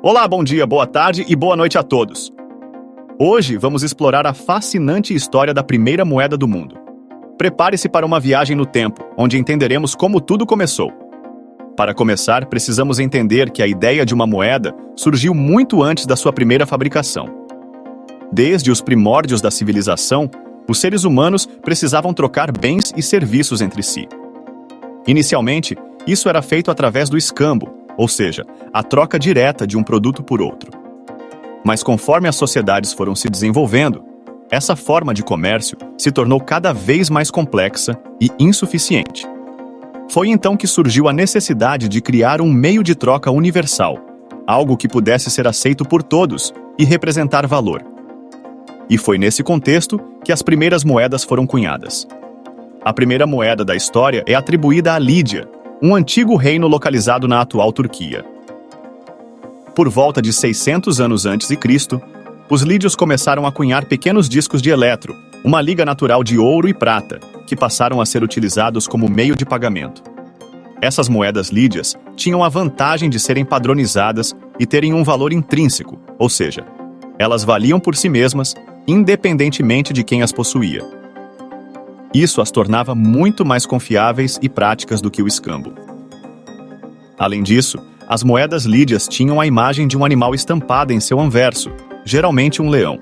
Olá, bom dia, boa tarde e boa noite a todos. Hoje vamos explorar a fascinante história da primeira moeda do mundo. Prepare-se para uma viagem no tempo, onde entenderemos como tudo começou. Para começar, precisamos entender que a ideia de uma moeda surgiu muito antes da sua primeira fabricação. Desde os primórdios da civilização, os seres humanos precisavam trocar bens e serviços entre si. Inicialmente, isso era feito através do escambo, ou seja, a troca direta de um produto por outro. Mas conforme as sociedades foram se desenvolvendo, essa forma de comércio se tornou cada vez mais complexa e insuficiente. Foi então que surgiu a necessidade de criar um meio de troca universal, algo que pudesse ser aceito por todos e representar valor. E foi nesse contexto que as primeiras moedas foram cunhadas. A primeira moeda da história é atribuída a Lídia, um antigo reino localizado na atual Turquia. Por volta de 600 anos antes de Cristo, os lídios começaram a cunhar pequenos discos de eletro, uma liga natural de ouro e prata, que passaram a ser utilizados como meio de pagamento. Essas moedas lídias tinham a vantagem de serem padronizadas e terem um valor intrínseco, ou seja, elas valiam por si mesmas, independentemente de quem as possuía. Isso as tornava muito mais confiáveis e práticas do que o escambo. Além disso, as moedas lídias tinham a imagem de um animal estampada em seu anverso, geralmente um leão.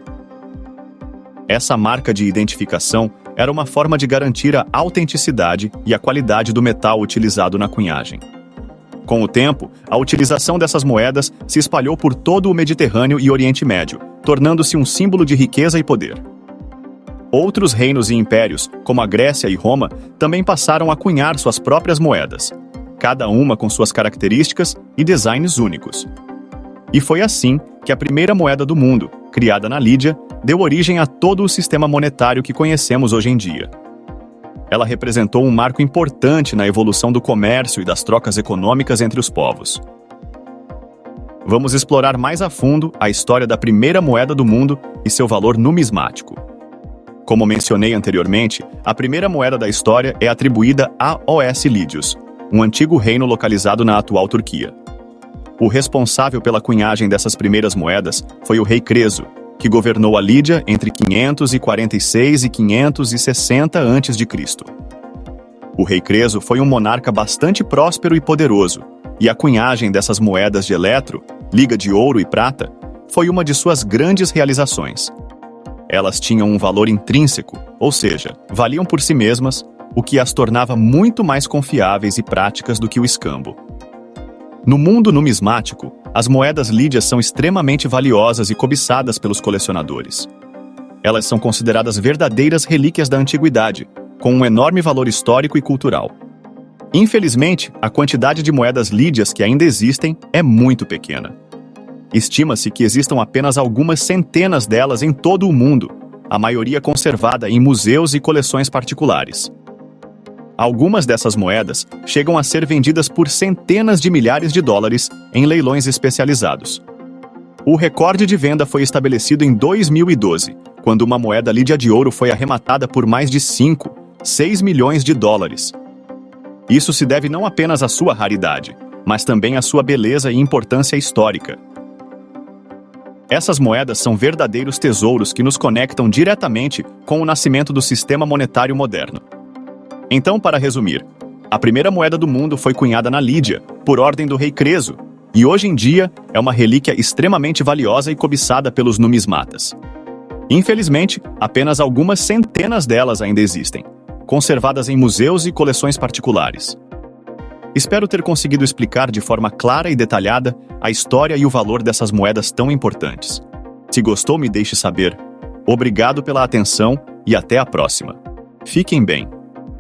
Essa marca de identificação era uma forma de garantir a autenticidade e a qualidade do metal utilizado na cunhagem. Com o tempo, a utilização dessas moedas se espalhou por todo o Mediterrâneo e Oriente Médio, tornando-se um símbolo de riqueza e poder. Outros reinos e impérios, como a Grécia e Roma, também passaram a cunhar suas próprias moedas, cada uma com suas características e designs únicos. E foi assim que a primeira moeda do mundo, criada na Lídia, deu origem a todo o sistema monetário que conhecemos hoje em dia. Ela representou um marco importante na evolução do comércio e das trocas econômicas entre os povos. Vamos explorar mais a fundo a história da primeira moeda do mundo e seu valor numismático. Como mencionei anteriormente, a primeira moeda da história é atribuída a Os Lídios, um antigo reino localizado na atual Turquia. O responsável pela cunhagem dessas primeiras moedas foi o rei Creso, que governou a Lídia entre 546 e 560 a.C. O rei Creso foi um monarca bastante próspero e poderoso, e a cunhagem dessas moedas de eletro, liga de ouro e prata, foi uma de suas grandes realizações. Elas tinham um valor intrínseco, ou seja, valiam por si mesmas, o que as tornava muito mais confiáveis e práticas do que o escambo. No mundo numismático, as moedas lídias são extremamente valiosas e cobiçadas pelos colecionadores. Elas são consideradas verdadeiras relíquias da antiguidade, com um enorme valor histórico e cultural. Infelizmente, a quantidade de moedas lídias que ainda existem é muito pequena. Estima-se que existam apenas algumas centenas delas em todo o mundo, a maioria conservada em museus e coleções particulares. Algumas dessas moedas chegam a ser vendidas por centenas de milhares de dólares em leilões especializados. O recorde de venda foi estabelecido em 2012, quando uma moeda lídia de ouro foi arrematada por mais de 6 milhões de dólares. Isso se deve não apenas à sua raridade, mas também à sua beleza e importância histórica. Essas moedas são verdadeiros tesouros que nos conectam diretamente com o nascimento do sistema monetário moderno. Então, para resumir, a primeira moeda do mundo foi cunhada na Lídia, por ordem do rei Creso, e hoje em dia é uma relíquia extremamente valiosa e cobiçada pelos numismatas. Infelizmente, apenas algumas centenas delas ainda existem, conservadas em museus e coleções particulares. Espero ter conseguido explicar de forma clara e detalhada a história e o valor dessas moedas tão importantes. Se gostou, me deixe saber. Obrigado pela atenção e até a próxima. Fiquem bem.